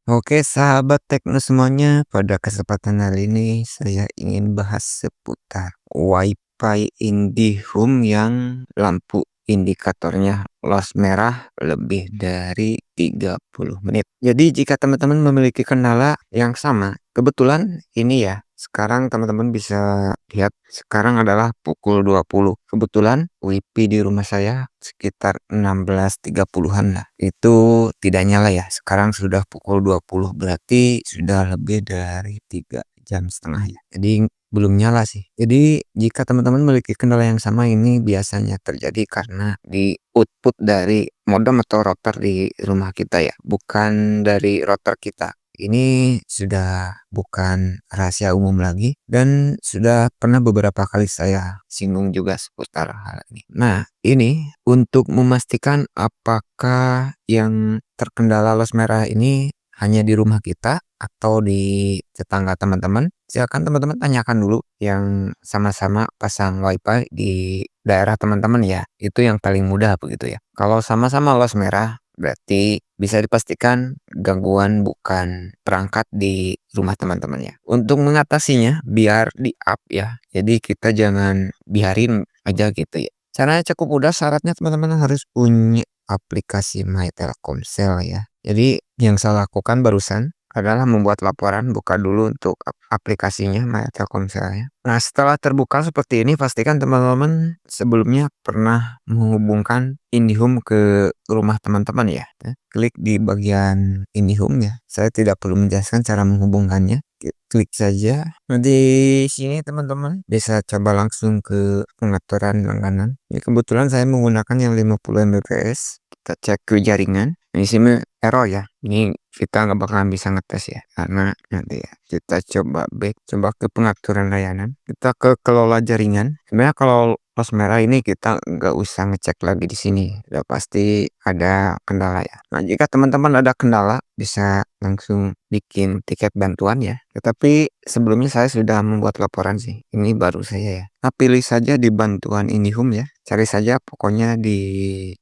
Oke, sahabat tekno semuanya, pada kesempatan hari ini saya ingin bahas seputar WiFi IndiHome yang lampu indikatornya los merah lebih dari 30 menit. Jadi jika teman-teman memiliki kendala yang sama, kebetulan ini ya, sekarang teman-teman bisa lihat sekarang adalah pukul 20. Kebetulan WiFi di rumah saya sekitar 16.30-an lah. Itu tidak nyala ya. Sekarang sudah pukul 20, berarti sudah lebih dari 3,5 jam ya. Jadi belum nyala sih. Jadi jika teman-teman memiliki kendala yang sama, ini biasanya terjadi karena di output dari modem atau router di rumah kita ya, bukan dari router kita. Ini sudah bukan rahasia umum lagi dan sudah pernah beberapa kali saya singgung juga seputar hal ini. Nah, ini untuk memastikan apakah yang terkendala los merah ini hanya di rumah kita atau di tetangga teman-teman, silakan teman-teman tanyakan dulu yang sama-sama pasang WiFi di daerah teman-teman ya. Itu yang paling mudah begitu ya. Kalau sama-sama los merah, berarti bisa dipastikan gangguan bukan perangkat di rumah teman-teman ya. Untuk mengatasinya biar di-up ya. Jadi kita jangan biarin aja gitu ya. Caranya cukup mudah, syaratnya teman-teman harus punya aplikasi My Telkomsel ya. Jadi yang saya lakukan barusan adalah membuat laporan, buka dulu untuk aplikasinya My Telkomsel ya. Nah, setelah terbuka seperti ini, pastikan teman-teman sebelumnya pernah menghubungkan IndiHome ke rumah teman-teman ya. Klik di bagian IndiHome ya. Saya tidak perlu menjelaskan cara menghubungkannya. Klik saja. Nah, di sini teman-teman bisa coba langsung ke pengaturan langganan. Ini kebetulan saya menggunakan yang 50 Mbps. Kita cek ke jaringan. Di sini error ya. Ini kita nggak bakalan bisa ngetes ya, karena nanti ya kita coba back, coba ke pengaturan layanan, kita ke kelola jaringan. Sebenarnya kalau los merah ini kita nggak usah ngecek lagi di sini, udah pasti ada kendala ya. Nah, jika teman-teman ada kendala bisa langsung bikin tiket bantuan ya. Tetapi sebelumnya saya sudah membuat laporan sih, ini baru saya ya. Nah, pilih saja di bantuan IndiHome ya, cari saja pokoknya di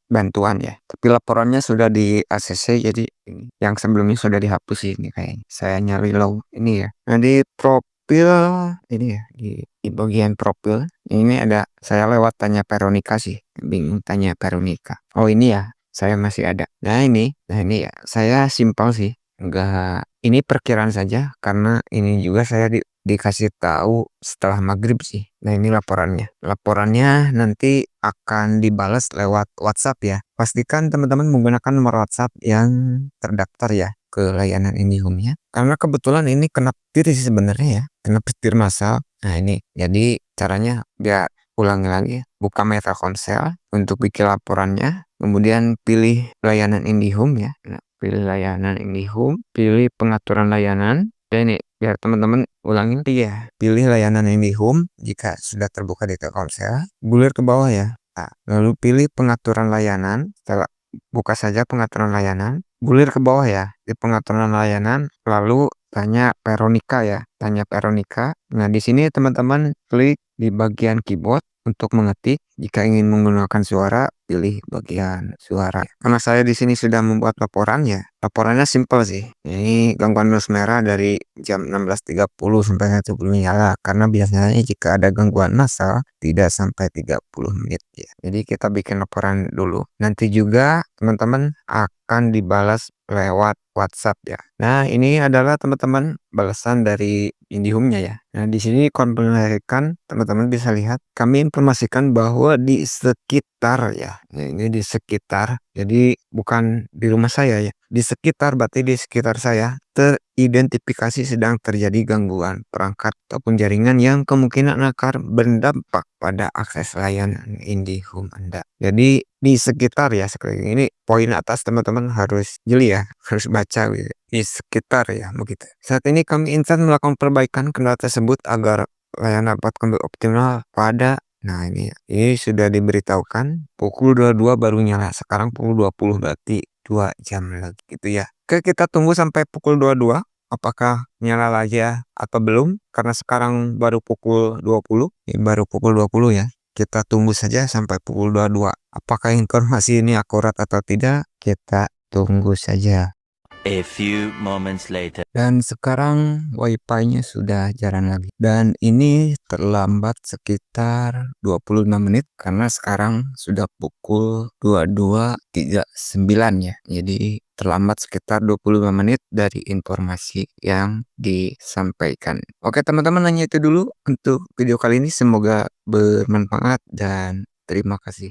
bantuan ya. Tapi laporannya sudah di ACC, jadi yang sebelumnya sudah dihapus ini kayaknya. Saya nyari low ini ya. Nah, di profil ini ya, di bagian profil ini ada, saya lewat tanya Veronica sih. Bingung tanya Veronica. Oh, ini ya, saya masih ada. Nah ini ya, saya simpel sih. Enggak, ini perkiraan saja karena ini juga saya dikasih tahu setelah maghrib sih. Nah, ini laporannya. Laporannya nanti akan dibalas lewat WhatsApp ya. Pastikan teman-teman menggunakan nomor WhatsApp yang terdaftar ya ke layanan IndiHome-nya. Karena kebetulan ini kena petir sih sebenarnya ya. Kena petir massal. Nah, ini. Jadi caranya biar ulangi lagi ya. Buka Meta Konsel untuk bikin laporannya. Kemudian pilih layanan IndiHome ya. Nah, pilih layanan IndiHome, pilih pengaturan layanan. Dan ini biar teman-teman ulangin ya. Pilih layanan IndiHome jika sudah terbuka di Telkomsel. Gulir ke bawah ya. Nah, lalu pilih pengaturan layanan. Setelah buka saja pengaturan layanan, gulir ke bawah ya. Di pengaturan layanan, lalu tanya Veronica ya. Tanya Veronica. Nah, di sini teman-teman klik di bagian keyboard untuk mengetik. Jika ingin menggunakan suara, pilih bagian suara. Karena saya di sini sudah membuat laporan ya. Laporannya simpel sih. Ini gangguan los merah dari jam 16.30 sampai sebelum nyala. Karena biasanya jika ada gangguan massal tidak sampai 30 menit ya. Jadi kita bikin laporan dulu. Nanti juga teman-teman akan dibalas lewat WhatsApp ya. Nah, ini adalah teman-teman balasan dari IndiHome-nya ya. Nah, di sini konfirmasikan teman-teman bisa lihat kami informasikan bahwa di sekitar ya. Nah, ini di sekitar. Jadi bukan di rumah saya ya. Di sekitar, berarti di sekitar saya teridentifikasi sedang terjadi gangguan perangkat ataupun jaringan yang kemungkinan akan berdampak pada akses layanan IndiHome Anda. Jadi di sekitar ya, sekali ini poin atas teman-teman harus jeli ya, harus baca gitu. Di sekitar ya, begitu. Saat ini kami insan melakukan perbaikan kendala tersebut agar layanan dapat kembali optimal pada. Nah, ini sudah diberitahukan pukul 22 baru nyala. Sekarang pukul 20, berarti 2 jam lagi gitu ya. Oke, kita tunggu sampai pukul 22 apakah nyala lagi ya atau belum, karena sekarang baru pukul 20. Ini baru pukul 20 ya. Kita tunggu saja sampai pukul 22. Apakah informasi ini akurat atau tidak? Kita tunggu saja. A few moments later. Dan sekarang wifi-nya sudah jalan lagi. Dan ini terlambat sekitar 25 menit karena sekarang sudah pukul 22.39 ya. Jadi terlambat sekitar 25 menit dari informasi yang disampaikan. Oke teman-teman, hanya itu dulu untuk video kali ini. Semoga bermanfaat dan terima kasih.